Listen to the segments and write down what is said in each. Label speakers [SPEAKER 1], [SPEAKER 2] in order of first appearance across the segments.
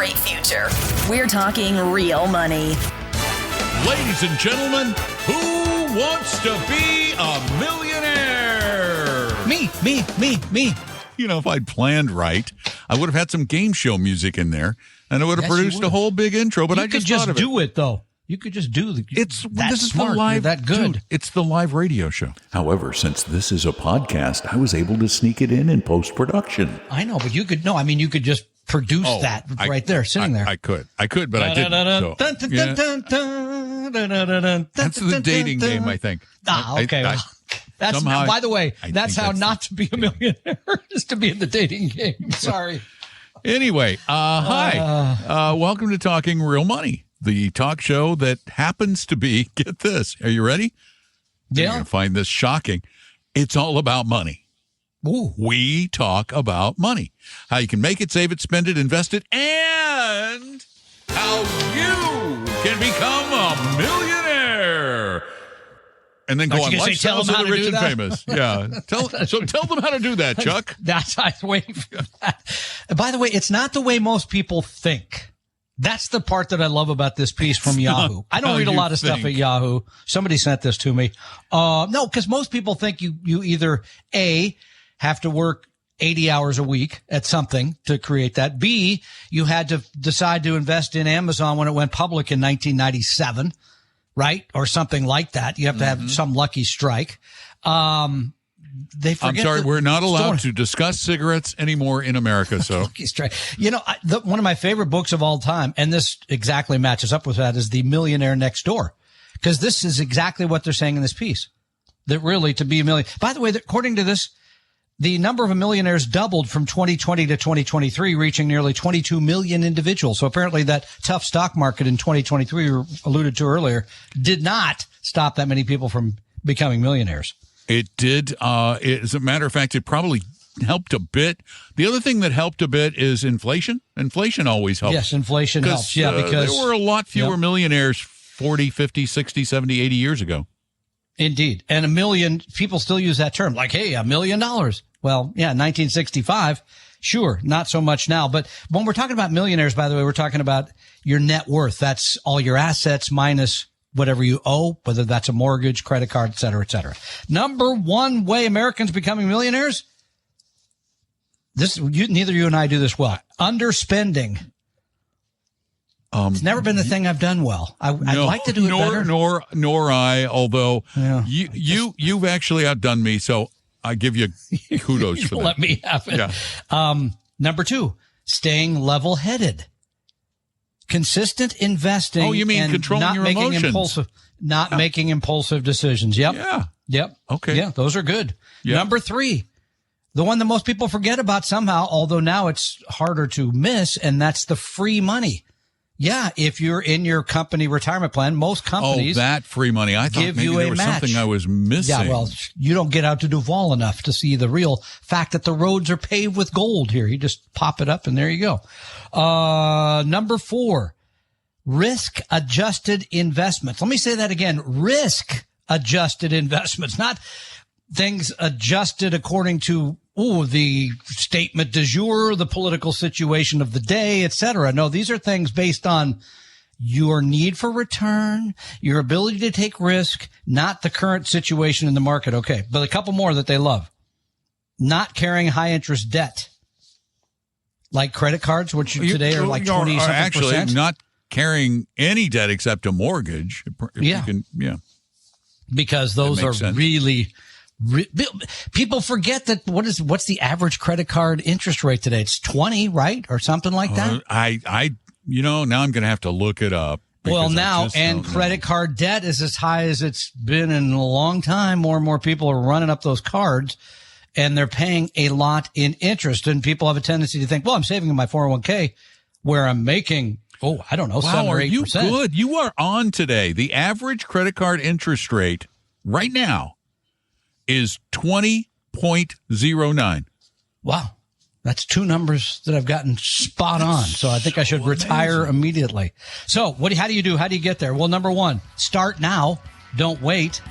[SPEAKER 1] bright future. We're talking real money.
[SPEAKER 2] Ladies and gentlemen, who wants to be a millionaire?
[SPEAKER 3] Me.
[SPEAKER 2] You know, if I'd planned right, I would have had some game show music in there, and I would have produced a whole big intro, but I just thought of it.
[SPEAKER 3] You could just do it, though. You could just do
[SPEAKER 2] this is
[SPEAKER 3] smart.
[SPEAKER 2] the live,
[SPEAKER 3] You're that good.
[SPEAKER 2] Dude, it's the live radio show.
[SPEAKER 4] However, since this is a podcast, I was able to sneak it in post-production.
[SPEAKER 3] I know, but you could just produce that right there, sitting there.
[SPEAKER 2] I could, but I didn't. That's the dating game, I think.
[SPEAKER 3] Okay. That's
[SPEAKER 2] somehow,
[SPEAKER 3] by the way, that's how not to be a millionaire is to be in the dating game. Sorry.
[SPEAKER 2] Anyway, hi. Welcome to Talking Real Money, the talk show that happens to be, get this, are you ready?
[SPEAKER 3] Yeah.
[SPEAKER 2] You're going to find this shocking. It's all about money.
[SPEAKER 3] Ooh.
[SPEAKER 2] We talk about money, how you can make it, save it, spend it, invest it, and how you can become a millionaire. And then go on Lifestyles of the Rich and Famous. Yeah. Tell them how to do that, Chuck.
[SPEAKER 3] I was waiting for that. By the way, it's not the way most people think. That's the part that I love about this piece from Yahoo. I don't read a lot of stuff at Yahoo. Somebody sent this to me. No, because most people think you either A, have to work 80 hours a week at something to create that. B, you had to decide to invest in Amazon when it went public in 1997. Right? Or something like that. You have to have some lucky strike. They forget.
[SPEAKER 2] I'm sorry, we're not allowed to discuss cigarettes anymore in America. So,
[SPEAKER 3] lucky strike. You know, one of my favorite books of all time, and this exactly matches up with that, is The Millionaire Next Door. Because this is exactly what they're saying in this piece. That really, to be a millionaire. By the way, according to this, the number of millionaires doubled from 2020 to 2023, reaching nearly 22 million individuals. So apparently that tough stock market in 2023 we alluded to earlier did not stop that many people from becoming millionaires.
[SPEAKER 2] It did. As a matter of fact, it probably helped a bit. The other thing that helped a bit is inflation. Inflation always helps.
[SPEAKER 3] Yes, inflation helps. Yeah, because
[SPEAKER 2] there were a lot fewer millionaires 40, 50, 60, 70, 80 years ago.
[SPEAKER 3] Indeed. And a million, people still use that term, like, hey, $1 million. Well, yeah, 1965. Sure, not so much now. But when we're talking about millionaires, by the way, we're talking about your net worth. That's all your assets minus whatever you owe, whether that's a mortgage, credit card, et cetera, et cetera. Number one way Americans becoming millionaires. Neither you and I do this well. Underspending. It's never been the thing I've done well. I'd like to do it better.
[SPEAKER 2] Nor I, although you've actually outdone me, so I give you kudos for that.
[SPEAKER 3] Let me have it. Yeah. Number two, staying level-headed. Consistent investing.
[SPEAKER 2] Oh, you mean
[SPEAKER 3] and
[SPEAKER 2] controlling
[SPEAKER 3] not
[SPEAKER 2] your
[SPEAKER 3] making
[SPEAKER 2] emotions.
[SPEAKER 3] Making impulsive decisions. Yep.
[SPEAKER 2] Yeah.
[SPEAKER 3] Yep.
[SPEAKER 2] Okay.
[SPEAKER 3] Yeah, those are good.
[SPEAKER 2] Yep.
[SPEAKER 3] Number three, the one that most people forget about somehow, although now it's harder to miss, and that's the free money. Yeah, if you're in your company retirement plan, most companies
[SPEAKER 2] that free money. I thought
[SPEAKER 3] give
[SPEAKER 2] maybe
[SPEAKER 3] you
[SPEAKER 2] there
[SPEAKER 3] a
[SPEAKER 2] was
[SPEAKER 3] match.
[SPEAKER 2] something I was missing.
[SPEAKER 3] Yeah, well, you don't get out to Duval enough to see the real fact that the roads are paved with gold here. You just pop it up and there you go. Number four, risk-adjusted investments. Let me say that again. Risk-adjusted investments, not things adjusted according to the statement du jour, the political situation of the day, et cetera. No, these are things based on your need for return, your ability to take risk, not the current situation in the market. Okay, but a couple more that they love. Not carrying high interest debt, like credit cards, which today are like 20-something%.
[SPEAKER 2] Actually, not carrying any debt except a mortgage.
[SPEAKER 3] Because those are
[SPEAKER 2] sense.
[SPEAKER 3] Really... People forget that what's the average credit card interest rate today? It's 20, right? Or something like that.
[SPEAKER 2] Now I'm going to have to look it up.
[SPEAKER 3] Well, now, and credit card debt is as high as it's been in a long time. More and more people are running up those cards and they're paying a lot in interest. And people have a tendency to think, well, I'm saving in my 401k where I'm making, 7 or 8%.
[SPEAKER 2] You good? You are on today. The average credit card interest rate right now is 20.09.
[SPEAKER 3] Wow. That's two numbers that I've gotten spot on. So I think I should retire immediately. So how do you do? How do you get there? Well, number one, start now. Don't wait.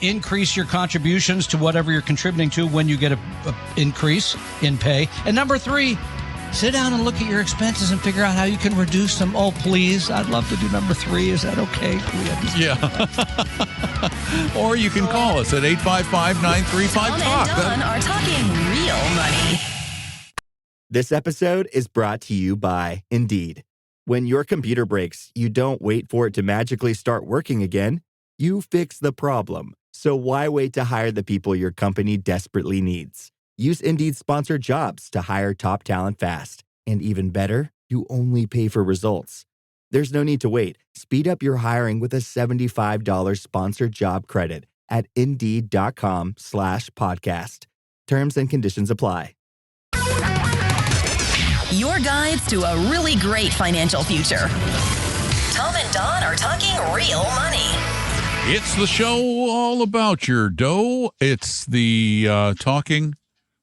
[SPEAKER 3] Increase your contributions to whatever you're contributing to when you get a increase in pay. And number three, sit down and look at your expenses and figure out how you can reduce them. Oh, please. I'd love to do number 3. Is that okay?
[SPEAKER 2] Yeah. Or you can call us at 855-935-TALK.
[SPEAKER 1] Tom and Don are talking real money.
[SPEAKER 5] This episode is brought to you by Indeed. When your computer breaks, you don't wait for it to magically start working again. You fix the problem. So why wait to hire the people your company desperately needs? Use Indeed's sponsored jobs to hire top talent fast. And even better, you only pay for results. There's no need to wait. Speed up your hiring with a $75 sponsored job credit at Indeed.com/podcast. Terms and conditions apply.
[SPEAKER 1] Your guides to a really great financial future. Tom and Don are talking real money.
[SPEAKER 2] It's the show all about your dough. It's the Talking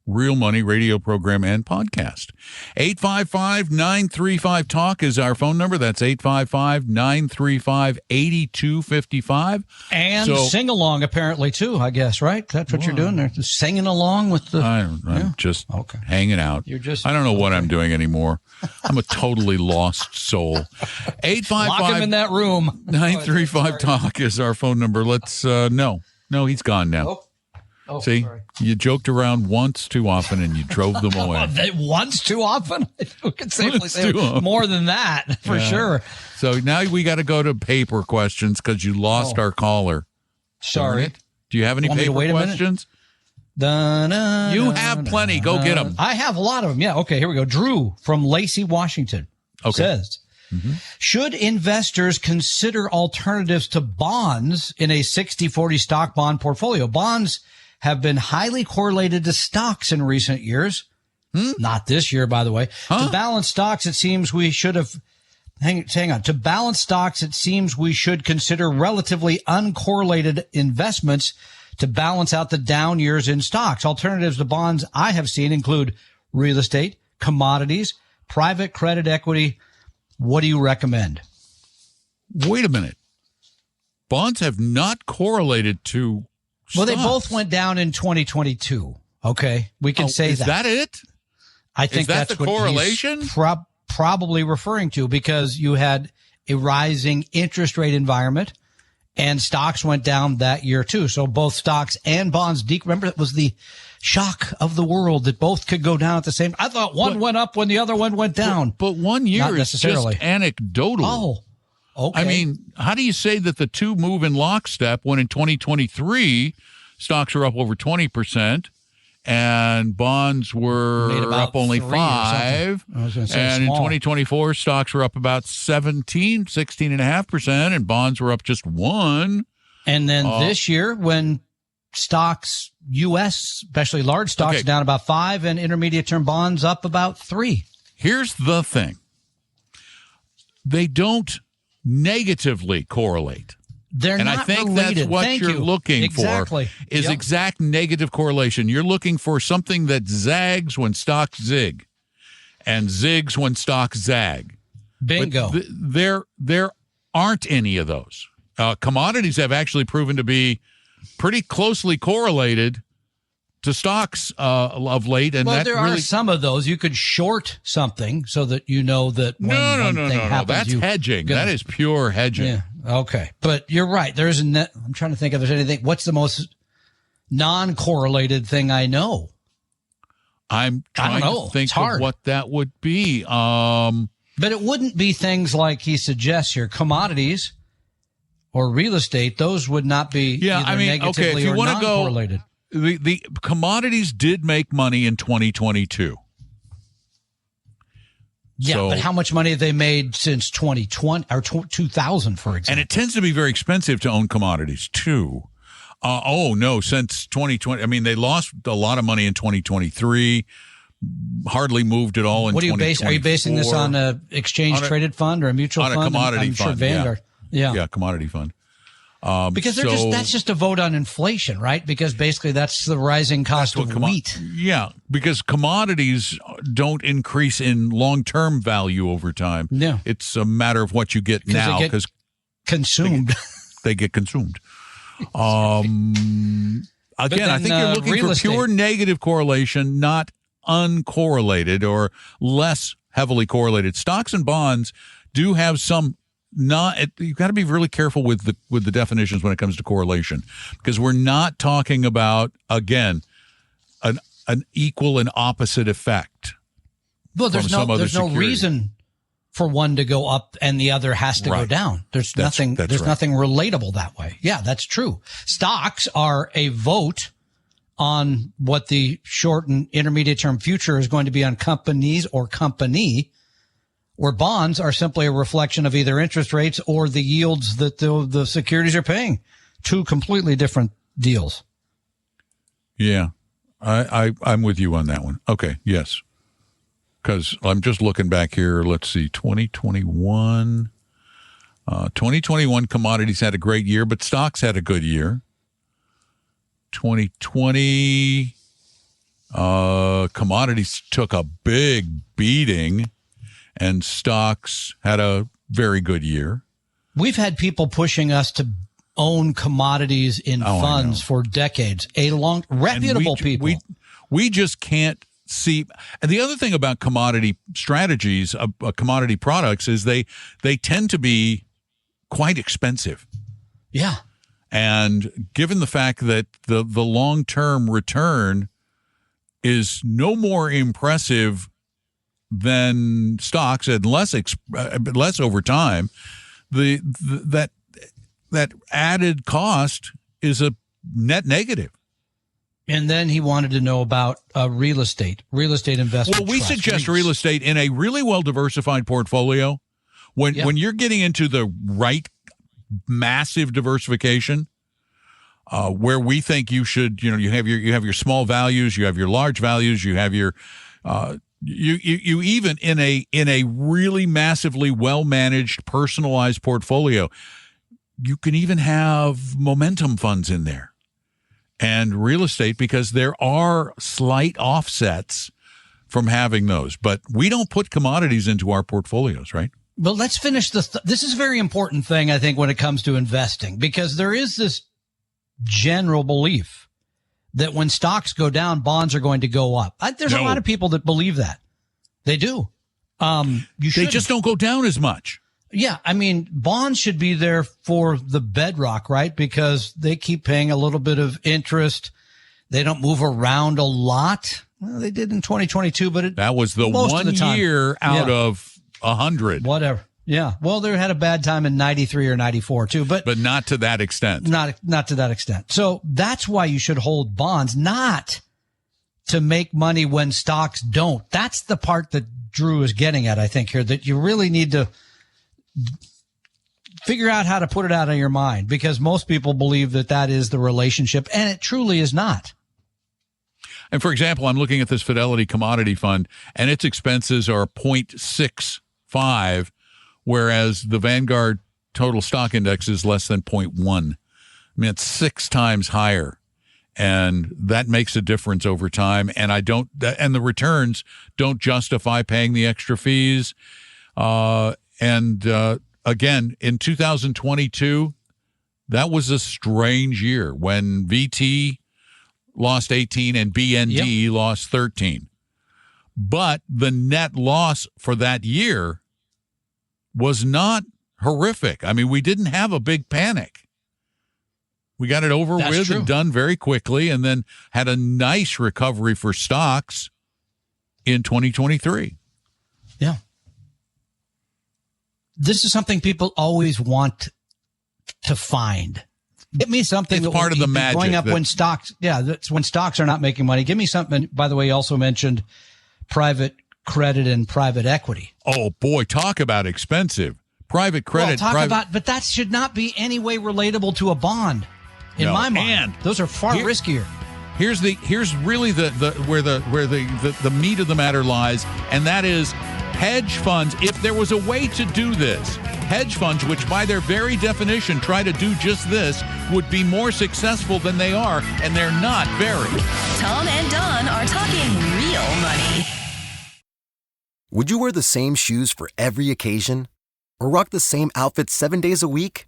[SPEAKER 2] Real Money radio program and podcast. 855-935-TALK is our phone number. That's 855-935-8255.
[SPEAKER 3] And sing along, apparently, too, I guess, right? That's what you're doing there. Just singing along with the...
[SPEAKER 2] I'm just hanging out. I don't know what I'm doing anymore. I'm a totally lost soul. 855...
[SPEAKER 3] Lock him in that room.
[SPEAKER 2] 935-TALK is our phone number. Let's... No, he's gone now.
[SPEAKER 3] Oh,
[SPEAKER 2] see,
[SPEAKER 3] sorry.
[SPEAKER 2] You joked around once too often and you drove them away.
[SPEAKER 3] Once too often? I could safely say more than that, for sure.
[SPEAKER 2] So now we got to go to paper questions because you lost our caller.
[SPEAKER 3] Sorry.
[SPEAKER 2] Do you have any paper questions? You have plenty. Go get them.
[SPEAKER 3] I have a lot of them. Yeah. Okay, here we go. Drew from Lacey, Washington says, should investors consider alternatives to bonds in a 60-40 stock bond portfolio? Bonds have been highly correlated to stocks in recent years. Not this year, by the way. To balance stocks, it seems we should have... Hang on. To balance stocks, it seems we should consider relatively uncorrelated investments to balance out the down years in stocks. Alternatives to bonds I have seen include real estate, commodities, private credit equity. What do you recommend?
[SPEAKER 2] Wait a minute. Bonds have not correlated to stocks.
[SPEAKER 3] Well, they both went down in 2022. Okay. We can say that.
[SPEAKER 2] Is that it?
[SPEAKER 3] I think that's
[SPEAKER 2] the
[SPEAKER 3] what
[SPEAKER 2] correlation?
[SPEAKER 3] he's probably referring to, because you had a rising interest rate environment and stocks went down that year too. So both stocks and bonds, remember, it was the shock of the world that both could go down at the same. I thought one went up when the other one went down.
[SPEAKER 2] But 1 year is just anecdotal.
[SPEAKER 3] Oh, okay.
[SPEAKER 2] I mean, how do you say that the two move in lockstep when in 2023 stocks are up over 20% and bonds were up only 5%? And in 2024 stocks were up about 16.5%, and bonds were up just 1%.
[SPEAKER 3] And then this year, when stocks, U.S., especially large stocks, down about 5%, and intermediate term bonds up about 3%.
[SPEAKER 2] Here's the thing. They don't negatively correlate.
[SPEAKER 3] They're
[SPEAKER 2] and
[SPEAKER 3] not
[SPEAKER 2] I think
[SPEAKER 3] related.
[SPEAKER 2] that's what you're looking for is exact negative correlation. You're looking for something that zags when stocks zig and zigs when stocks zag.
[SPEAKER 3] Bingo.
[SPEAKER 2] But there aren't any of those. Commodities have actually proven to be pretty closely correlated to stocks of late. And
[SPEAKER 3] there are some of those. You could short something so that you know that when one thing happens.
[SPEAKER 2] That's hedging. That is pure hedging.
[SPEAKER 3] Yeah. Okay. But you're right. There isn't. I'm trying to think if there's anything. What's the most non-correlated thing I know?
[SPEAKER 2] I'm trying to think of what that would be.
[SPEAKER 3] But it wouldn't be things like he suggests here, commodities or real estate. Those would not be negatively or non-correlated.
[SPEAKER 2] The commodities did make money in 2022.
[SPEAKER 3] Yeah, but how much money have they made since 2020 or 2000, for example?
[SPEAKER 2] And it tends to be very expensive to own commodities, too. Since 2020. I mean, they lost a lot of money in 2023, hardly moved at all in 2024.
[SPEAKER 3] Are you basing this on an exchange-traded fund or a mutual fund?
[SPEAKER 2] On a commodity fund,
[SPEAKER 3] sure Vanguard.
[SPEAKER 2] Yeah, commodity fund.
[SPEAKER 3] Because that's just a vote on inflation, right? Because basically that's the rising cost of wheat.
[SPEAKER 2] Yeah, because commodities don't increase in long-term value over time.
[SPEAKER 3] Yeah.
[SPEAKER 2] It's a matter of what you get now. Because
[SPEAKER 3] consumed.
[SPEAKER 2] They get consumed. Again, I think you're looking for pure negative correlation, not uncorrelated or less heavily correlated. Stocks and bonds do have some you've got to be really careful with the definitions when it comes to correlation, because we're not talking about, again, an equal and opposite effect.
[SPEAKER 3] Well, there's no reason for one to go up and the other has to go down. There's nothing relatable that way. Yeah, that's true. Stocks are a vote on what the short and intermediate term future is going to be on companies or company, where bonds are simply a reflection of either interest rates or the yields that the securities are paying. Two completely different deals.
[SPEAKER 2] Yeah, I'm with you on that one. Okay, yes. Because I'm just looking back here. Let's see, 2021. 2021 commodities had a great year, but stocks had a good year. 2020 commodities took a big beating, and stocks had a very good year.
[SPEAKER 3] We've had people pushing us to own commodities in funds for decades. Reputable people.
[SPEAKER 2] We just can't see. And the other thing about commodity strategies, commodity products, is they tend to be quite expensive.
[SPEAKER 3] Yeah.
[SPEAKER 2] And given the fact that the long-term return is no more impressive than stocks and less over time, that added cost is a net negative.
[SPEAKER 3] And then he wanted to know about real estate investment.
[SPEAKER 2] Well, we suggest real estate in a really well-diversified portfolio. When you're getting into the right massive diversification, where we think you should, you have your small values, you have your large values, you have your you even in a really massively well-managed, personalized portfolio, you can even have momentum funds in there. And real estate, because there are slight offsets from having those. But we don't put commodities into our portfolios, right?
[SPEAKER 3] Well, let's finish this is a very important thing, I think, when it comes to investing, because there is this general belief that when stocks go down, bonds are going to go up. There's a lot of people that believe that. They do. They just
[SPEAKER 2] don't go down as much.
[SPEAKER 3] Yeah, I mean, bonds should be there for the bedrock, right? Because they keep paying a little bit of interest. They don't move around a lot. Well, they did in 2022, but
[SPEAKER 2] that was the one year out of 100.
[SPEAKER 3] Whatever. Yeah. Well, they had a bad time in 93 or 94 too, but
[SPEAKER 2] not to that extent.
[SPEAKER 3] Not to that extent. So that's why you should hold bonds, not to make money when stocks don't. That's the part that Drew is getting at, I think, here, that you really need to figure out how to put it out of your mind, because most people believe that is the relationship, and it truly is not.
[SPEAKER 2] And for example, I'm looking at this Fidelity commodity fund, and its expenses are 0.65, whereas the Vanguard total stock index is less than 0.1. I mean, it's 6 times higher, and that makes a difference over time. And and the returns don't justify paying the extra fees. Again, in 2022, that was a strange year when VT lost 18 and BND lost 13. But the net loss for that year was not horrific. I mean, we didn't have a big panic. We got it over with and done very quickly, and then had a nice recovery for stocks in 2023.
[SPEAKER 3] Yeah. This is something people always want to find. Give me something.
[SPEAKER 2] It's part of the magic.
[SPEAKER 3] Going up when stocks, that's when stocks are not making money. Give me something. By the way, he also mentioned private credit and private equity.
[SPEAKER 2] Oh boy, talk about expensive. Private credit.
[SPEAKER 3] But that should not be any way relatable to a bond. In my mind, and those are far riskier.
[SPEAKER 2] Here's really where the meat of the matter lies, and that is hedge funds. If there was a way to do this, hedge funds, which by their very definition try to do just this, would be more successful than they are, and they're not very.
[SPEAKER 1] Tom and Don are talking real money.
[SPEAKER 6] Would you wear the same shoes for every occasion? Or rock the same outfit 7 days a week?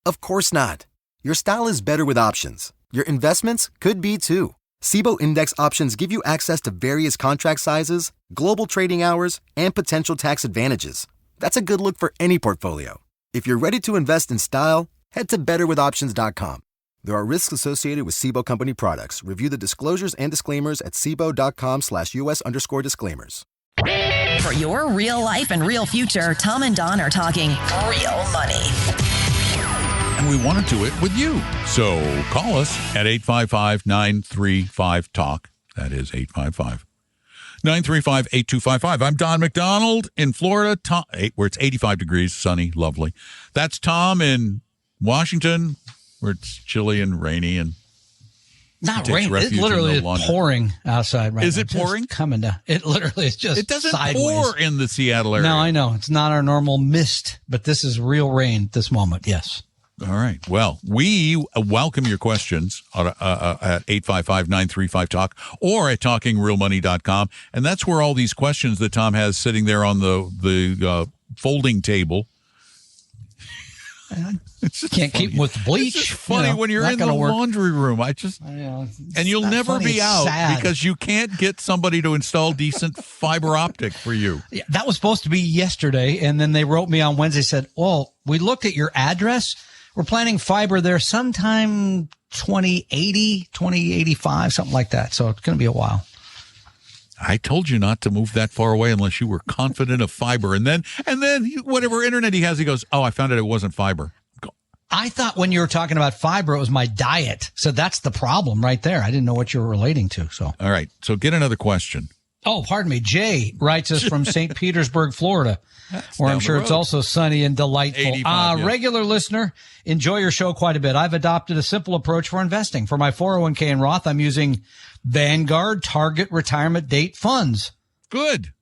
[SPEAKER 6] Of course not. Your style is better with options. Your investments could be too. SIBO Index options give you access to various contract sizes, global trading hours, and potential tax advantages. That's a good look for any portfolio. If you're ready to invest in style, head to betterwithoptions.com. There are risks associated with SIBO company products. Review the disclosures and disclaimers at SIBO.com/US_disclaimers.
[SPEAKER 1] For your real life and real future, Tom and Don are talking real money.
[SPEAKER 2] And we want to do it with you. So call us at 855-935-TALK. That is 855-935-8255. I'm Don McDonald in Florida, where it's 85 degrees, sunny, lovely. That's Tom in Washington, where it's chilly and rainy and
[SPEAKER 3] not rain. It literally is pouring outside right now.
[SPEAKER 2] Is it pouring?
[SPEAKER 3] Coming down. It literally is just.
[SPEAKER 2] It doesn't
[SPEAKER 3] sideways.
[SPEAKER 2] pour in the Seattle area.
[SPEAKER 3] No, I know it's not our normal mist, but this is real rain at this moment. Yes.
[SPEAKER 2] All right. Well, we welcome your questions at 855-935-TALK or at talkingrealmoney.com. And that's where all these questions that Tom has sitting there on the folding table.
[SPEAKER 3] Can't keep them with the bleach.
[SPEAKER 2] It's funny when you're in the laundry room. And you'll never be out because you can't get somebody to install decent fiber optic for you.
[SPEAKER 3] Yeah, that was supposed to be yesterday. And then they wrote me on Wednesday, said, well, we looked at your address. We're planning fiber there sometime 2080, 2085, something like that. So it's going to be a while.
[SPEAKER 2] I told you not to move that far away unless you were confident of fiber. And then whatever internet he has, he goes, oh, I found out it wasn't fiber.
[SPEAKER 3] I thought when you were talking about fiber, it was my diet. So that's the problem right there. I didn't know what you were relating to. So,
[SPEAKER 2] all right. So get another question.
[SPEAKER 3] Oh, pardon me. Jay writes us from St. Petersburg, Florida, where I'm sure it's also sunny and delightful.
[SPEAKER 2] 85, yes.
[SPEAKER 3] Regular listener, enjoy your show quite a bit. I've adopted a simple approach for investing. For my 401k and Roth, I'm using Vanguard Target Retirement Date funds.
[SPEAKER 2] Good.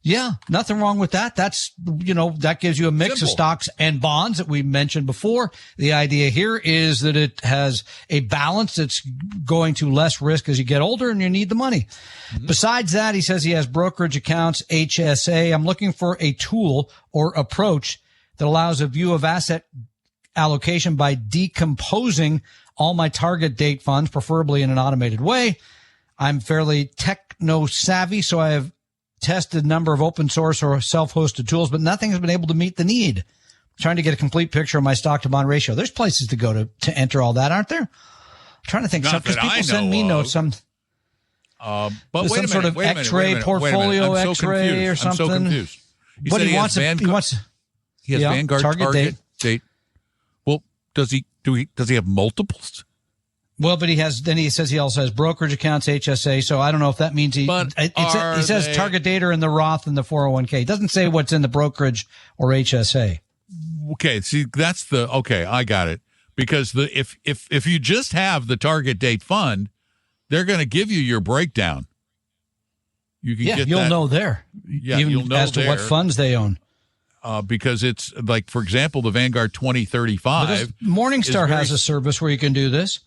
[SPEAKER 3] Yeah, nothing wrong with that. That's, that gives you a mix of stocks and bonds that we mentioned before. The idea here is that it has a balance that's going to less risk as you get older and you need the money. Mm-hmm. Besides that, he says he has brokerage accounts, HSA. I'm looking for a tool or approach that allows a view of asset allocation by decomposing all my target date funds, preferably in an automated way. I'm fairly techno savvy, so I have tested a number of open source or self-hosted tools, but nothing has been able to meet the need. I'm trying to get a complete picture of my stock to bond ratio. There's places to go to enter all that, aren't there? I'm trying to think. Because people send me notes.
[SPEAKER 2] But wait a minute,
[SPEAKER 3] sort of X-ray portfolio X-ray or something.
[SPEAKER 2] I'm so confused.
[SPEAKER 3] But he has
[SPEAKER 2] Vanguard target date. Well, does he have multiples?
[SPEAKER 3] Well, but he says he also has brokerage accounts, HSA. So I don't know if that means he says target date in the Roth and the 401k. It doesn't say what's in the brokerage or HSA.
[SPEAKER 2] Okay. See, I got it. Because if you just have the target date fund, they're going to give you your breakdown. You can get
[SPEAKER 3] you'll know there.
[SPEAKER 2] Yeah,
[SPEAKER 3] you'll know as to what funds they own.
[SPEAKER 2] Because it's like, for example, the Vanguard 2035.
[SPEAKER 3] Morningstar has a service where you can do this.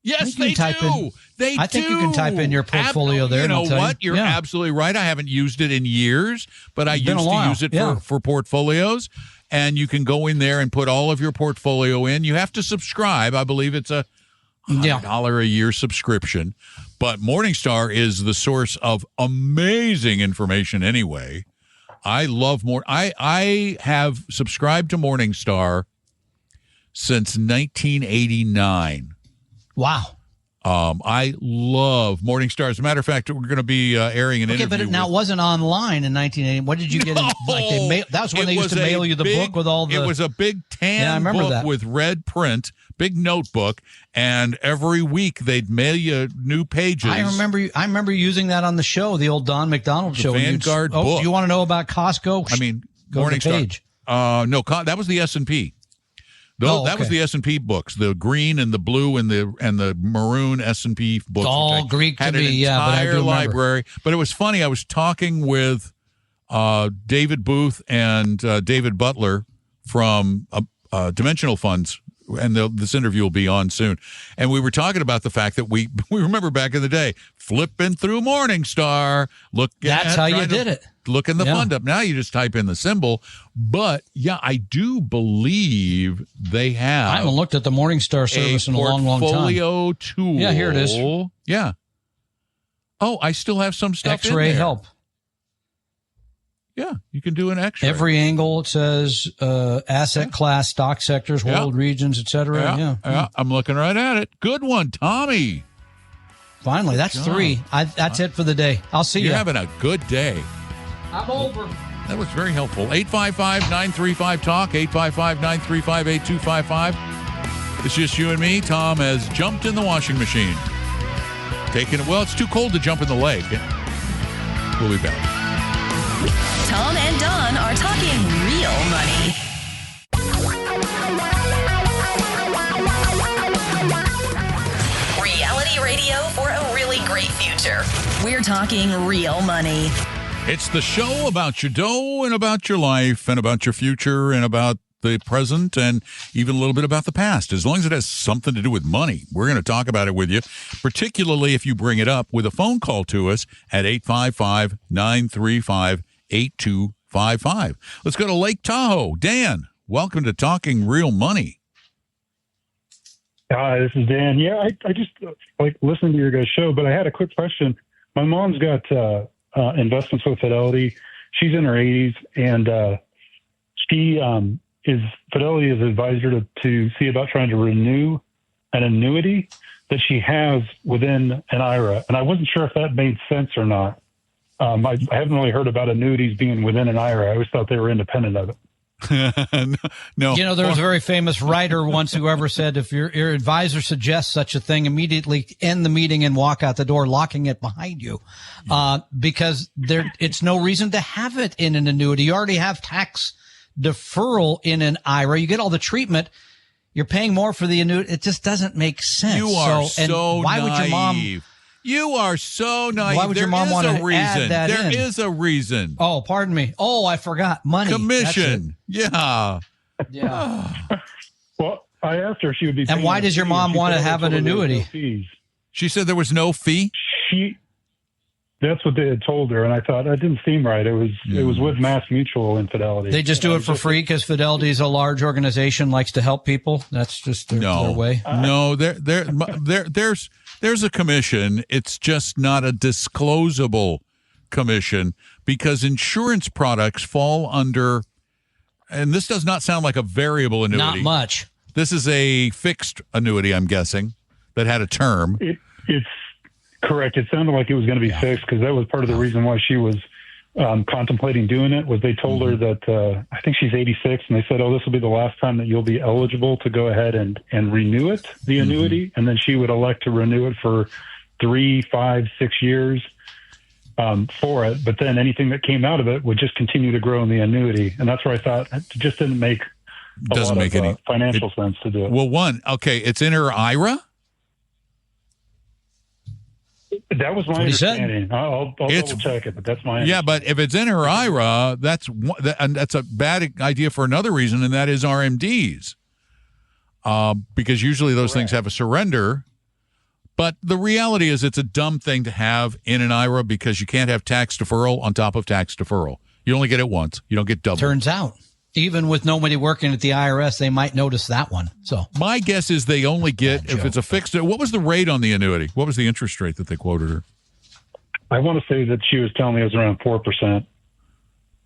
[SPEAKER 2] Yes, they do.
[SPEAKER 3] I think you can type in your portfolio there.
[SPEAKER 2] You know what? You're absolutely right. I haven't used it in years, but I used to use it for portfolios. And you can go in there and put all of your portfolio in. You have to subscribe. I believe it's a $100 a year subscription. But Morningstar is the source of amazing information anyway. I love I have subscribed to Morningstar since 1989.
[SPEAKER 3] Wow.
[SPEAKER 2] I love Morningstar. As a matter of fact, we're going to be airing an interview.
[SPEAKER 3] Okay, but it wasn't online in 1980. What did you get? That was when they used to mail you the book with all the.
[SPEAKER 2] It was a big tan book with red print, big notebook, and every week they'd mail you new pages.
[SPEAKER 3] I remember using that on the show, the old Don McDonald show.
[SPEAKER 2] Vanguard book.
[SPEAKER 3] Do you want to know about Costco?
[SPEAKER 2] I mean,
[SPEAKER 3] go
[SPEAKER 2] Morningstar.
[SPEAKER 3] to the page.
[SPEAKER 2] No, that was the S&P. That was the S&P books, the green and the blue and the maroon S&P books.
[SPEAKER 3] It's all Greek to me,
[SPEAKER 2] but
[SPEAKER 3] I do remember.
[SPEAKER 2] Library. But it was funny. I was talking with David Booth and David Butler from Dimensional Funds, and this interview will be on soon. And we were talking about the fact that we remember back in the day, flipping through Morningstar,
[SPEAKER 3] That's how you did it.
[SPEAKER 2] looking the fund up. Now you just type in the symbol. But, yeah, I do believe they have.
[SPEAKER 3] I haven't looked at the Morningstar service in a long, long time.
[SPEAKER 2] Portfolio tool.
[SPEAKER 3] Yeah, here it is.
[SPEAKER 2] Yeah. Oh, I still have some stuff
[SPEAKER 3] X-ray
[SPEAKER 2] in there.
[SPEAKER 3] help.
[SPEAKER 2] Yeah, you can do an X-ray.
[SPEAKER 3] Every angle, it says asset class, stock sectors, world regions, et cetera.
[SPEAKER 2] Yeah, I'm looking right at it. Good one, Tommy.
[SPEAKER 3] Finally, that's 3. That's it for the day. I'll see you.
[SPEAKER 2] You're having a good day.
[SPEAKER 3] I'm over.
[SPEAKER 2] That was very helpful. 855-935-TALK, 855-935-8255. It's just you and me. Tom has jumped in the washing machine. It's too cold to jump in the lake. We'll be back.
[SPEAKER 1] Tom and Don are talking real money. Reality radio for a really great future. We're talking real money.
[SPEAKER 2] It's the show about your dough and about your life and about your future and about the present and even a little bit about the past. As long as it has something to do with money, we're going to talk about it with you, particularly if you bring it up with a phone call to us at 855-935-8255. Let's go to Lake Tahoe. Dan, welcome to Talking Real Money.
[SPEAKER 7] Hi, this is Dan. Yeah, I just like listening to your guys' show, but I had a quick question. My mom's got investments with Fidelity. She's in her 80s, and Fidelity is advised her to see about trying to renew an annuity that she has within an IRA. And I wasn't sure if that made sense or not. I haven't really heard about annuities being within an IRA. I always thought they were independent of it.
[SPEAKER 2] No.
[SPEAKER 3] You know, there was a very famous writer once who ever said, if your advisor suggests such a thing, immediately end the meeting and walk out the door, locking it behind you. Because it's no reason to have it in an annuity. You already have tax deferral in an IRA. You get all the treatment. You're paying more for the annuity. It just doesn't make sense.
[SPEAKER 2] You are so
[SPEAKER 3] why
[SPEAKER 2] naive.
[SPEAKER 3] Would your mom?
[SPEAKER 2] You are so naive.
[SPEAKER 3] Why would your mom want to add that in?
[SPEAKER 2] There is a reason.
[SPEAKER 3] Oh, pardon me. Oh, I forgot. Money.
[SPEAKER 2] Commission. Yeah.
[SPEAKER 3] Yeah.
[SPEAKER 7] Well, I asked her if she would be.
[SPEAKER 3] And why does your mom want to have an annuity?
[SPEAKER 2] She said there was no fee.
[SPEAKER 7] That's what they had told her, and I thought that didn't seem right. It was with Mass Mutual and Fidelity.
[SPEAKER 3] They just do it for free because Fidelity is a large organization, likes to help people. That's just their way.
[SPEAKER 2] No, there's a commission. It's just not a disclosable commission because insurance products fall under, and this does not sound like a variable annuity.
[SPEAKER 3] Not much.
[SPEAKER 2] This is a fixed annuity, I'm guessing, that had a term.
[SPEAKER 7] It's correct. It sounded like it was going to be fixed because that was part of the reason why she was contemplating doing it. Was they told her that I think she's 86, and they said, "Oh, this will be the last time that you'll be eligible to go ahead and renew it, the annuity," and then she would elect to renew it for 3, 5, 6 years for it. But then anything that came out of it would just continue to grow in the annuity, and that's where I thought it just didn't make any financial sense to do it.
[SPEAKER 2] Well, it's in her IRA.
[SPEAKER 7] That was my understanding. I'll double check it, but that's my understanding.
[SPEAKER 2] Yeah, but if it's in her IRA, that's a bad idea for another reason, and that is RMDs. Because usually those things have a surrender. But the reality is it's a dumb thing to have in an IRA because you can't have tax deferral on top of tax deferral. You only get it once. You don't get double.
[SPEAKER 3] Turns out, even with nobody working at the IRS, they might notice that one. So
[SPEAKER 2] my guess is they only get, if it's a fixed, what was the rate on the annuity? What was the interest rate that they quoted her?
[SPEAKER 7] I want to say that she was telling me it was around 4%.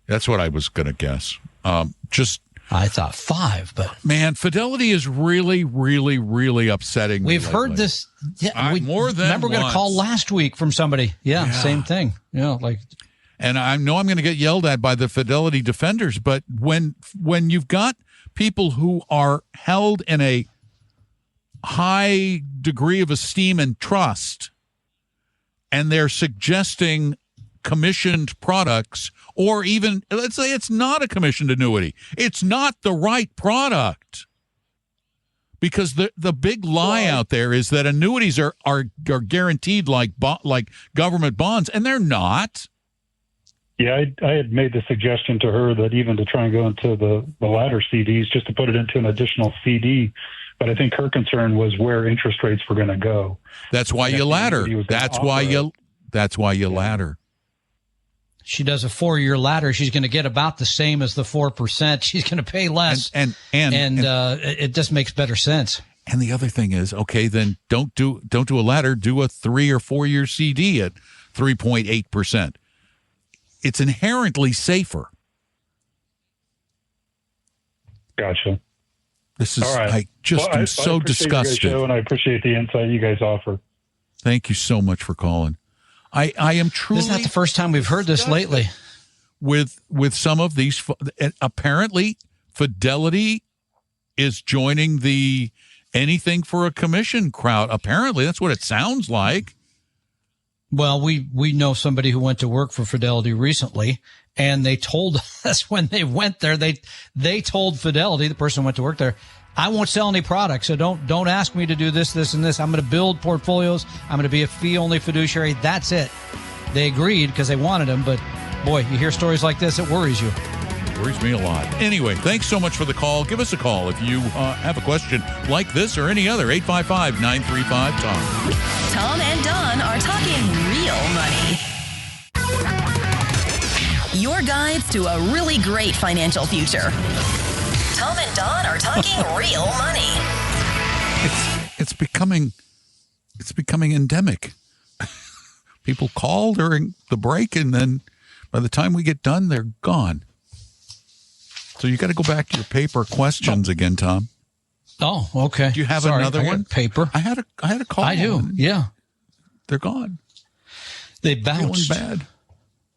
[SPEAKER 2] That's what I was going to guess.
[SPEAKER 3] I thought 5, but
[SPEAKER 2] man, Fidelity is really, really, really upsetting.
[SPEAKER 3] We've heard this. Yeah,
[SPEAKER 2] more than
[SPEAKER 3] remember we got a call last week from somebody. Yeah, same thing.
[SPEAKER 2] And I know I'm going to get yelled at by the Fidelity defenders, but when you've got people who are held in a high degree of esteem and trust, and they're suggesting commissioned products, or even, let's say it's not a commissioned annuity, it's not the right product. Because the big lie out there is that annuities are guaranteed like government bonds, and they're not.
[SPEAKER 7] Yeah, I had made the suggestion to her that even to try and go into the ladder CDs, just to put it into an additional CD. But I think her concern was where interest rates were going to go.
[SPEAKER 2] That's why you ladder. That's why you ladder.
[SPEAKER 3] she does a 4-year ladder, she's going to get about the same as the 4%. She's going to pay less. And it just makes better sense.
[SPEAKER 2] And the other thing is, okay, then don't do a ladder, do a 3 or 4 year CD at 3.8%. It's inherently safer.
[SPEAKER 7] Gotcha.
[SPEAKER 2] This is,
[SPEAKER 7] all right.
[SPEAKER 2] I just am so disgusted.
[SPEAKER 7] And I appreciate the insight you guys offer.
[SPEAKER 2] Thank you so much for calling. I am truly.
[SPEAKER 3] This is not the first time we've heard this lately.
[SPEAKER 2] With some of these, apparently Fidelity is joining the anything for a commission crowd. Apparently, that's what it sounds like.
[SPEAKER 3] Well, we know somebody who went to work for Fidelity recently, and they told us when they went there, they told Fidelity, the person who went to work there, I won't sell any products, so don't ask me to do this, this, and this. I'm going to build portfolios. I'm going to be a fee-only fiduciary. That's it. They agreed because they wanted them, but boy, you hear stories like this, it worries you.
[SPEAKER 2] It worries me a lot. Anyway, thanks so much for the call. Give us a call if you have a question like this or any other. 855-935-TOM.
[SPEAKER 1] Tom and Don are talking real money. Your guides to a really great financial future. Tom and Don are talking real money.
[SPEAKER 2] It's becoming endemic. People call during the break, and then by the time we get done, they're gone. So you got to go back to your paper questions again, Tom.
[SPEAKER 3] Oh, okay.
[SPEAKER 2] Do you have another one?
[SPEAKER 3] Paper.
[SPEAKER 2] I had a call.
[SPEAKER 3] I do. Yeah.
[SPEAKER 2] They're gone.
[SPEAKER 3] They bounced.
[SPEAKER 2] Feeling bad.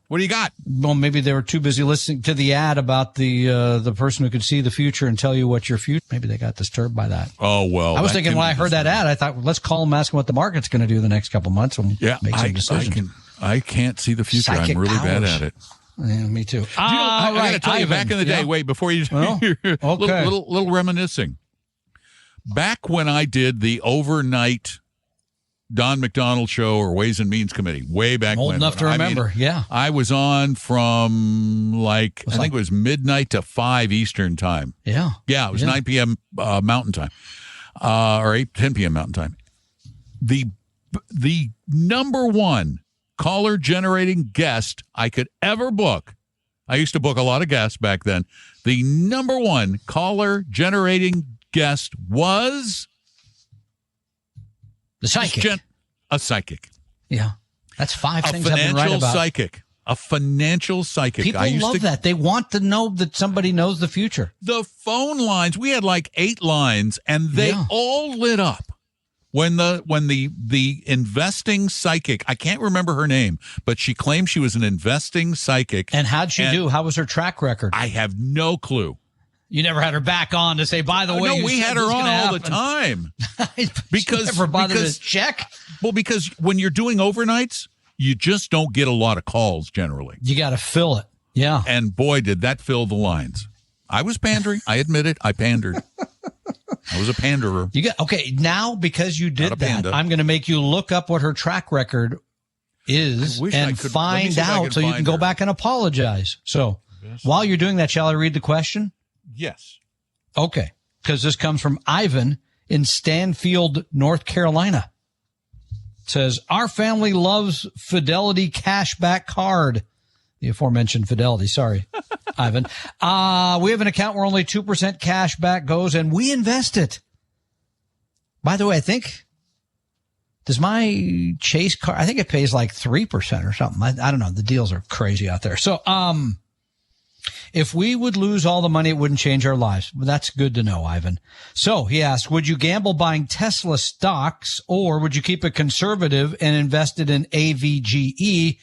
[SPEAKER 2] What do you got?
[SPEAKER 3] Well, maybe they were too busy listening to the ad about the person who could see the future and tell you what your future. Maybe they got disturbed by that.
[SPEAKER 2] Oh, well.
[SPEAKER 3] I was thinking when I heard that ad, I thought, well, let's call them, ask them what the market's going to do the next couple months, and make some decisions.
[SPEAKER 2] I can't see the future.
[SPEAKER 3] Psychic
[SPEAKER 2] I'm really bad
[SPEAKER 3] powers.
[SPEAKER 2] at it.
[SPEAKER 3] Yeah, me too.
[SPEAKER 2] I got to tell you, back in the day, wait, before you,
[SPEAKER 3] okay.
[SPEAKER 2] little reminiscing. Back when I did the overnight Don McDonald show or Ways and Means Committee, way back
[SPEAKER 3] old
[SPEAKER 2] when.
[SPEAKER 3] Enough to remember, yeah.
[SPEAKER 2] I was on from I think it was midnight to 5 Eastern time.
[SPEAKER 3] Yeah.
[SPEAKER 2] Yeah, it was 9 p.m. Mountain time, or 10 p.m. Mountain time. The number one caller generating guest I could ever book. I used to book a lot of guests back then. The number one caller generating guest was
[SPEAKER 3] the psychic.
[SPEAKER 2] A psychic.
[SPEAKER 3] Yeah. That's 5 things I've been right about.
[SPEAKER 2] A financial psychic.
[SPEAKER 3] People love that. They want to know that somebody knows the future.
[SPEAKER 2] The phone lines, we had like 8 lines, and they all lit up when the investing psychic, I can't remember her name, but she claimed she was an investing psychic.
[SPEAKER 3] And how'd she do? How was her track record?
[SPEAKER 2] I have no clue.
[SPEAKER 3] You never had her back on to say, by the way,
[SPEAKER 2] no, we had her on all the time. because
[SPEAKER 3] never bothered to check.
[SPEAKER 2] Well, because when you're doing overnights, you just don't get a lot of calls generally.
[SPEAKER 3] You got to fill it. Yeah.
[SPEAKER 2] And boy, did that fill the lines. I was pandering. I admit it. I pandered. I was a panderer.
[SPEAKER 3] Now because you did that, I'm going to make you look up what her track record is and find out so you can go back and apologize. So while you're doing that, shall I read the question?
[SPEAKER 2] Yes.
[SPEAKER 3] Okay. Because this comes from Ivan in Stanfield, North Carolina. It says, our family loves Fidelity cashback card. The aforementioned Fidelity. Sorry, Ivan. We have an account where only 2% cash back goes, and we invest it. By the way, does my Chase card, I think it pays like 3% or something. I don't know. The deals are crazy out there. So, if we would lose all the money, it wouldn't change our lives. Well, that's good to know, Ivan. So he asked, would you gamble buying Tesla stocks, or would you keep it conservative and invest it in AVGE?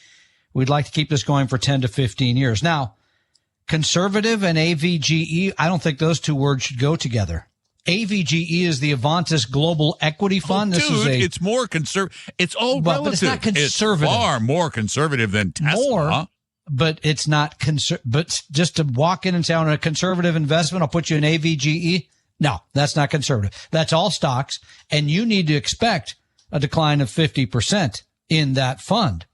[SPEAKER 3] We'd like to keep this going for 10 to 15 years. Now, conservative and AVGE, I don't think those two words should go together. AVGE is the Avantis Global Equity Fund.
[SPEAKER 2] It's more conservative. It's all relative.
[SPEAKER 3] But it's not conservative.
[SPEAKER 2] It's far more conservative than Tesla.
[SPEAKER 3] But it's not but just to walk in and say, on a conservative investment, I'll put you in AVGE. No, that's not conservative. That's all stocks. And you need to expect a decline of 50% in that fund.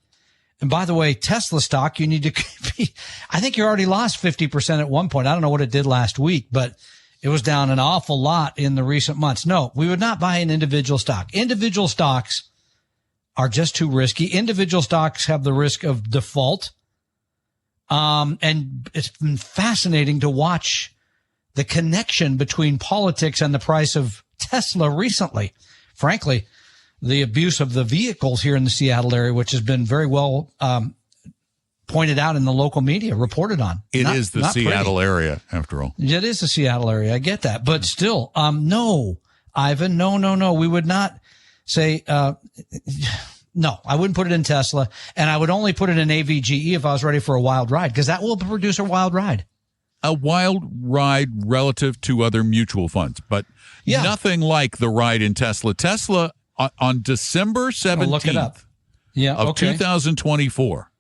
[SPEAKER 3] And by the way, Tesla stock, you need to be, I think you already lost 50% at one point. I don't know what it did last week, but it was down an awful lot in the recent months. No, we would not buy an individual stock. Individual stocks are just too risky. Individual stocks have the risk of default. And it's been fascinating to watch the connection between politics and the price of Tesla recently. Frankly, the abuse of the vehicles here in the Seattle area, which has been very well pointed out in the local media, reported on.
[SPEAKER 2] It is the Seattle area, after all.
[SPEAKER 3] It is the Seattle area. I get that. But still, no, Ivan, no. We would not say, no, I wouldn't put it in Tesla. And I would only put it in AVGE if I was ready for a wild ride, because that will produce a wild ride.
[SPEAKER 2] A wild ride relative to other mutual funds, but nothing like the ride in Tesla. Tesla on December 17th
[SPEAKER 3] look it up.
[SPEAKER 2] Of 2024.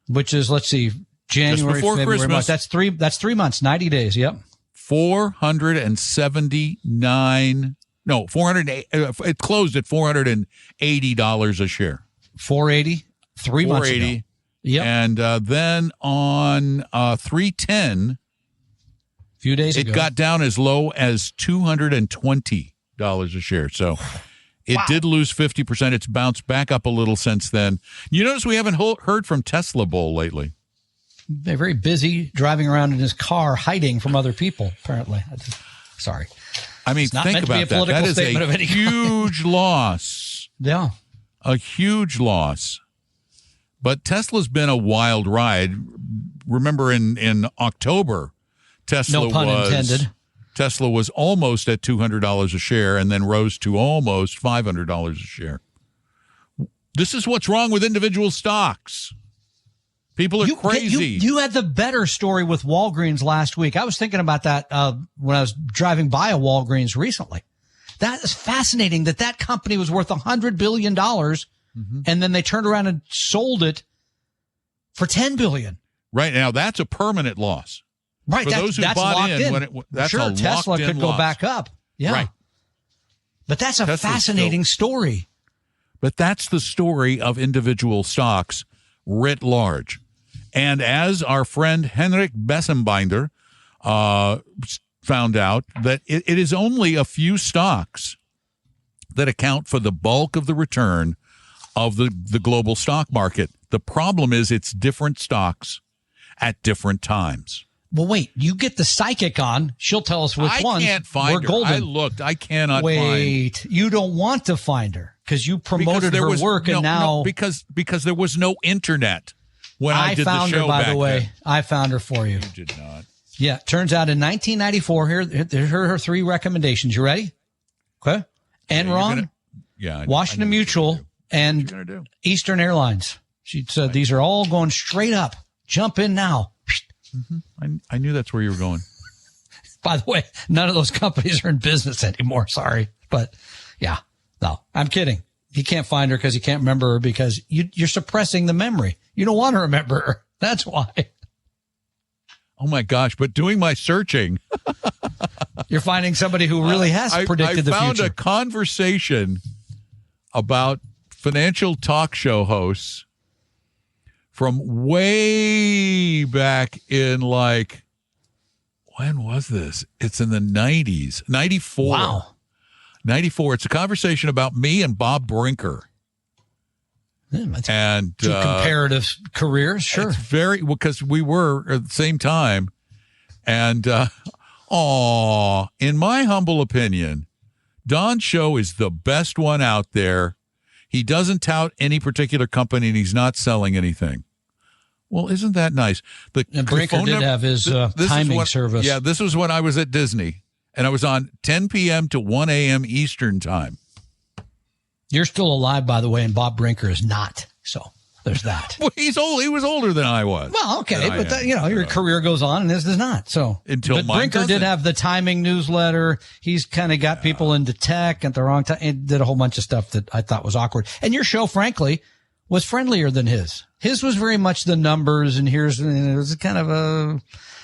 [SPEAKER 3] Which is, let's see, January, February,
[SPEAKER 2] Christmas.
[SPEAKER 3] March. That's 3 months, 90 days. Yep.
[SPEAKER 2] 479. No, 408. It closed at $480 a share.
[SPEAKER 3] 480, 3 months ago. Yep.
[SPEAKER 2] And then on 310,
[SPEAKER 3] a few days ago,
[SPEAKER 2] it got down as low as $220 a share. So it did lose 50%. It's bounced back up a little since then. You notice we haven't heard from Tesla Bull lately.
[SPEAKER 3] They're very busy driving around in his car, hiding from other people, apparently. Sorry.
[SPEAKER 2] I mean, think about that. That is a huge loss.
[SPEAKER 3] Yeah.
[SPEAKER 2] A huge loss. But Tesla's been a wild ride. Remember in October, Tesla was almost at $200 a share and then rose to almost $500 a share. This is what's wrong with individual stocks. People are crazy.
[SPEAKER 3] You had the better story with Walgreens last week. I was thinking about that when I was driving by a Walgreens recently. That is fascinating that company was worth $100 billion, and then they turned around and sold it for $10 billion.
[SPEAKER 2] Right now, that's a permanent loss.
[SPEAKER 3] Right,
[SPEAKER 2] for those who bought in, that's
[SPEAKER 3] sure,
[SPEAKER 2] a
[SPEAKER 3] Tesla could
[SPEAKER 2] loss.
[SPEAKER 3] go back up. Yeah,
[SPEAKER 2] right.
[SPEAKER 3] But that's a fascinating story.
[SPEAKER 2] But that's the story of individual stocks writ large. And as our friend Henrik Bessenbinder found out, that it is only a few stocks that account for the bulk of the return of the global stock market. The problem is it's different stocks at different times.
[SPEAKER 3] Well, wait, you get the psychic on. She'll tell us which ones.
[SPEAKER 2] I can't find
[SPEAKER 3] We're
[SPEAKER 2] her.
[SPEAKER 3] golden.
[SPEAKER 2] I looked. I cannot find.
[SPEAKER 3] Wait, you don't want to find her because you promoted her work, and now
[SPEAKER 2] because there was no internet when I did
[SPEAKER 3] found
[SPEAKER 2] the show
[SPEAKER 3] her. By
[SPEAKER 2] back
[SPEAKER 3] the way,
[SPEAKER 2] then.
[SPEAKER 3] I found her for you.
[SPEAKER 2] You did not.
[SPEAKER 3] Yeah, turns out in 1994. Here's her three recommendations. You ready? Okay. Enron, Washington Mutual, and Eastern Airlines. She said these are all going straight up. Jump in now.
[SPEAKER 2] Mm-hmm. I knew that's where you were going.
[SPEAKER 3] By the way, none of those companies are in business anymore. Sorry. But yeah, no, I'm kidding. He can't find her because he can't remember her because you're suppressing the memory. You don't want to remember her. That's why.
[SPEAKER 2] Oh my gosh. But doing my searching.
[SPEAKER 3] You're finding somebody who really has predicted the future.
[SPEAKER 2] I found a conversation about financial talk show hosts from way back in when was this? It's in the 90s, 94.
[SPEAKER 3] Wow.
[SPEAKER 2] 94. It's a conversation about me and Bob Brinker. And
[SPEAKER 3] two comparative careers, sure.
[SPEAKER 2] It's very, because we were at the same time. And, in my humble opinion, Don's show is the best one out there. He doesn't tout any particular company and he's not selling anything. Well, isn't that nice?
[SPEAKER 3] And Brinker did have his timing service.
[SPEAKER 2] Yeah, this was when I was at Disney, and I was on 10 p.m. to 1 a.m. Eastern time.
[SPEAKER 3] You're still alive, by the way, and Bob Brinker is not. So there's that.
[SPEAKER 2] Well, he's old. He was older than I was.
[SPEAKER 3] Well, okay, but your career goes on, and this does not. So
[SPEAKER 2] but
[SPEAKER 3] Brinker did have the timing newsletter. He's kind of got people into tech at the wrong time, and did a whole bunch of stuff that I thought was awkward. And your show, frankly, was friendlier than his. His was very much the numbers, and it was kind of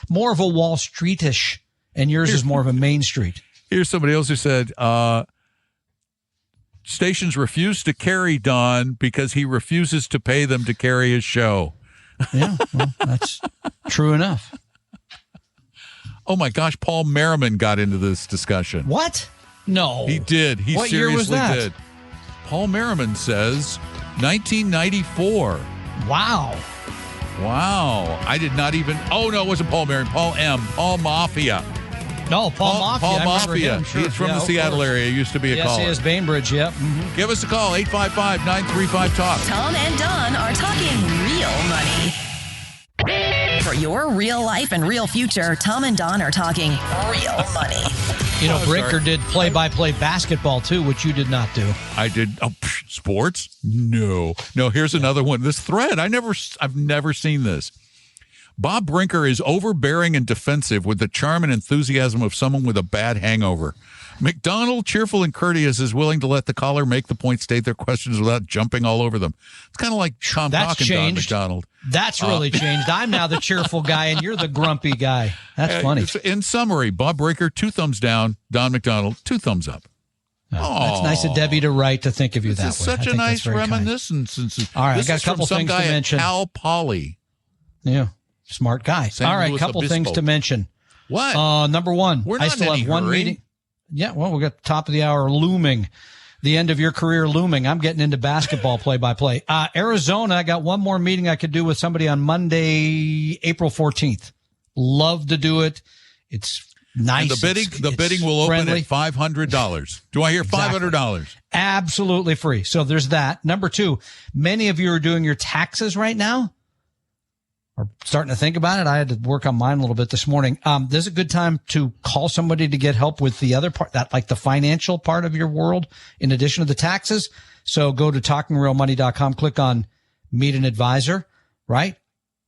[SPEAKER 3] more of a Wall Street-ish, and yours is more of a Main Street.
[SPEAKER 2] Here's somebody else who said, stations refuse to carry Don because he refuses to pay them to carry his show.
[SPEAKER 3] Yeah, well, that's true enough.
[SPEAKER 2] Oh my gosh, Paul Merriman got into this discussion.
[SPEAKER 3] What? No.
[SPEAKER 2] He did. He
[SPEAKER 3] what
[SPEAKER 2] seriously
[SPEAKER 3] year was that?
[SPEAKER 2] did. Paul Merriman says 1994.
[SPEAKER 3] Wow.
[SPEAKER 2] Wow. I did not even. Oh, no, it wasn't Paul Marion. Paul M. Paul Mafia.
[SPEAKER 3] No, Paul Mafia.
[SPEAKER 2] Paul
[SPEAKER 3] I remember
[SPEAKER 2] Mafia.
[SPEAKER 3] him, sure.
[SPEAKER 2] He's from the Seattle area. He used to be a caller.
[SPEAKER 3] Yes, he is. Bainbridge, yep. Mm-hmm.
[SPEAKER 2] Give us a call, 855-935-TALK.
[SPEAKER 1] Tom and Don are talking real money. For your real life and real future, Tom and Don are talking real money.
[SPEAKER 3] You know, Brinker did play-by-play basketball, too, which you did not do.
[SPEAKER 2] I did. Sports? No. Here's another one. This thread, I've never seen this. Bob Brinker is overbearing and defensive with the charm and enthusiasm of someone with a bad hangover. McDonald, cheerful and courteous, is willing to let the caller make the point, state their questions without jumping all over them. It's kind of like Tom talking Don McDonald.
[SPEAKER 3] That's really changed. I'm now the cheerful guy, and you're the grumpy guy. That's funny.
[SPEAKER 2] In summary, Bob Brinker, 2 thumbs down. Don McDonald, 2 thumbs up.
[SPEAKER 3] Oh, that's nice of Debbie to write to think of you that way.
[SPEAKER 2] It's such a nice reminiscence.
[SPEAKER 3] All right, I got a couple things to mention.
[SPEAKER 2] Cal Poly.
[SPEAKER 3] Yeah, smart guy. All right, a couple things to mention.
[SPEAKER 2] What?
[SPEAKER 3] Number one, I still have one meeting. Yeah, well, we got the top of the hour looming. The end of your career looming. I'm getting into basketball play-by-play. Arizona, I got one more meeting I could do with somebody on Monday, April 14th. Love to do it. It's nice.
[SPEAKER 2] And the bidding will open at $500. Do I hear $500? Exactly.
[SPEAKER 3] Absolutely free. So there's that. Number two, many of you are doing your taxes right now. Or starting to think about it. I had to work on mine a little bit this morning. This is a good time to call somebody to get help with the other part, that like the financial part of your world, in addition to the taxes. So go to talkingrealmoney.com, click on meet an advisor, right?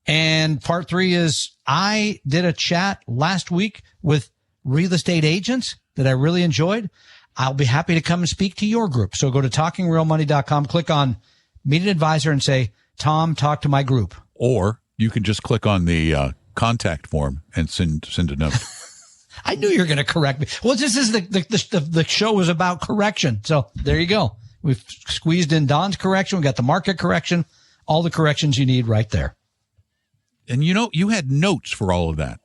[SPEAKER 3] And part 3 is I did a chat last week with real estate agents that I really enjoyed. I'll be happy to come and speak to your group. So go to talkingrealmoney.com, click on meet an advisor and say, Tom, talk to my group.
[SPEAKER 2] Or you can just click on the contact form and send a note.
[SPEAKER 3] I knew you were going to correct me. Well, this is the show is about correction. So there you go. We've squeezed in Don's correction. We got the market correction, all the corrections you need right there.
[SPEAKER 2] And you had notes for all of that.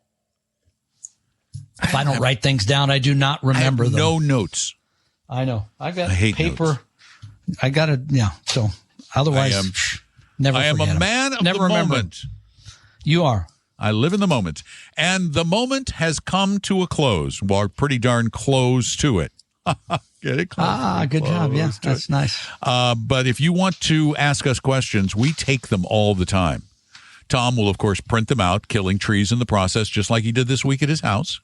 [SPEAKER 3] If I don't write things down, I do not remember them.
[SPEAKER 2] No notes.
[SPEAKER 3] I know. I
[SPEAKER 2] hate
[SPEAKER 3] paper.
[SPEAKER 2] Notes.
[SPEAKER 3] I got it. Yeah. So otherwise,
[SPEAKER 2] I am a man of the moment.
[SPEAKER 3] You are.
[SPEAKER 2] I live in the moment. And the moment has come to a close. Well, pretty darn close to it. Get it? Close.
[SPEAKER 3] Good job. Yeah, that's nice.
[SPEAKER 2] But if you want to ask us questions, we take them all the time. Tom will, of course, print them out, killing trees in the process, just like he did this week at his house.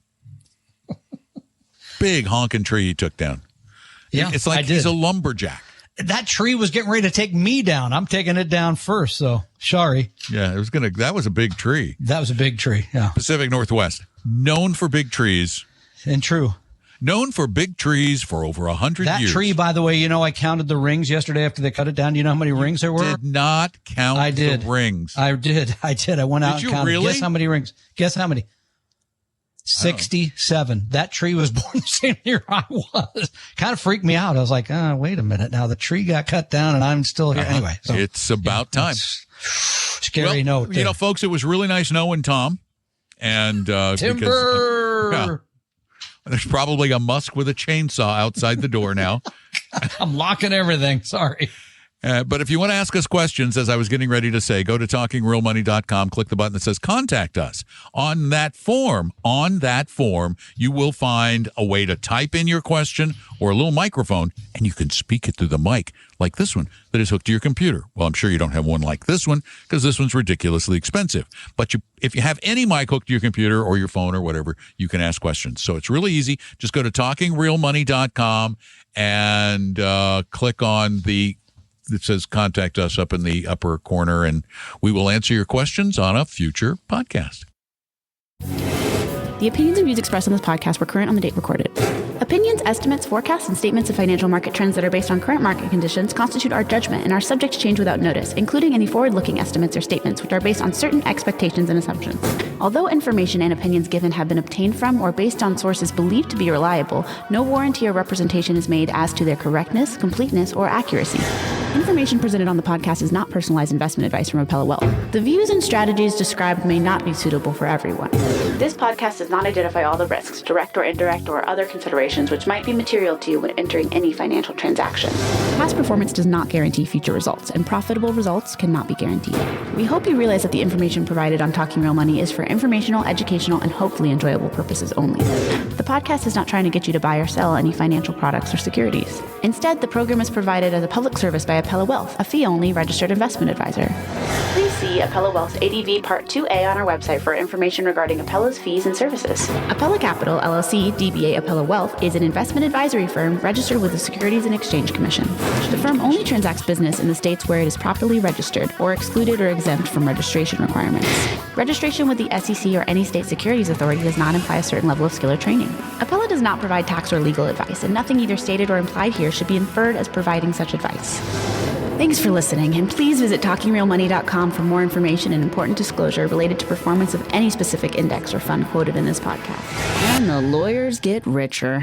[SPEAKER 2] Big honking tree he took down.
[SPEAKER 3] Yeah,
[SPEAKER 2] it's like he's a lumberjack.
[SPEAKER 3] That tree was getting ready to take me down. I'm taking it down first, so sorry.
[SPEAKER 2] Yeah, that was a big tree.
[SPEAKER 3] That was a big tree, yeah.
[SPEAKER 2] Pacific Northwest, known for big trees.
[SPEAKER 3] And true.
[SPEAKER 2] Known for big trees for over 100 years.
[SPEAKER 3] That tree, by the way, I counted the rings yesterday after they cut it down. Do you know how many rings there were?
[SPEAKER 2] Did not count the rings.
[SPEAKER 3] I did. I went out and counted.
[SPEAKER 2] Really?
[SPEAKER 3] Guess how many rings? Guess how many? 67. That tree was born the same year I was. Kind of freaked me out. I was like, wait a minute. Now the tree got cut down and I'm still here. Anyway. So,
[SPEAKER 2] it's about time.
[SPEAKER 3] Scary note. There.
[SPEAKER 2] Folks, it was really nice knowing Tom. And
[SPEAKER 3] Timber!
[SPEAKER 2] There's probably a musk with a chainsaw outside the door now.
[SPEAKER 3] I'm locking everything. Sorry.
[SPEAKER 2] But if you want to ask us questions, as I was getting ready to say, go to talkingrealmoney.com, click the button that says contact us. On that form, you will find a way to type in your question or a little microphone, and you can speak it through the mic like this one that is hooked to your computer. Well, I'm sure you don't have one like this one because this one's ridiculously expensive. But if you have any mic hooked to your computer or your phone or whatever, you can ask questions. So it's really easy. Just go to talkingrealmoney.com and click on it says contact us up in the upper corner, and we will answer your questions on a future podcast.
[SPEAKER 8] The opinions and views expressed on this podcast were current on the date recorded. Opinions, estimates, forecasts, and statements of financial market trends that are based on current market conditions constitute our judgment and are subject to change without notice, including any forward-looking estimates or statements which are based on certain expectations and assumptions. Although information and opinions given have been obtained from or based on sources believed to be reliable, no warranty or representation is made as to their correctness, completeness, or accuracy. Information presented on the podcast is not personalized investment advice from Appellate Wealth. The views and strategies described may not be suitable for everyone. This podcast does not identify all the risks, direct or indirect, or other considerations which might be material to you when entering any financial transaction. Past performance does not guarantee future results, and profitable results cannot be guaranteed. We hope you realize that the information provided on Talking Real Money is for informational, educational, and hopefully enjoyable purposes only. The podcast is not trying to get you to buy or sell any financial products or securities. Instead, the program is provided as a public service by Apella Wealth, a fee-only registered investment advisor. Please see Apella Wealth's ADV Part 2A on our website for information regarding Apella's fees and services. Apella Capital, LLC, DBA Apella Wealth, is an investment advisory firm registered with the Securities and Exchange Commission. The firm only transacts business in the states where it is properly registered or excluded or exempt from registration requirements. Registration with the SEC or any state securities authority does not imply a certain level of skill or training. Apella does not provide tax or legal advice, and nothing either stated or implied here should be inferred as providing such advice. Thanks for listening, and please visit TalkingRealMoney.com for more information and important disclosure related to performance of any specific index or fund quoted in this podcast. And the lawyers get richer.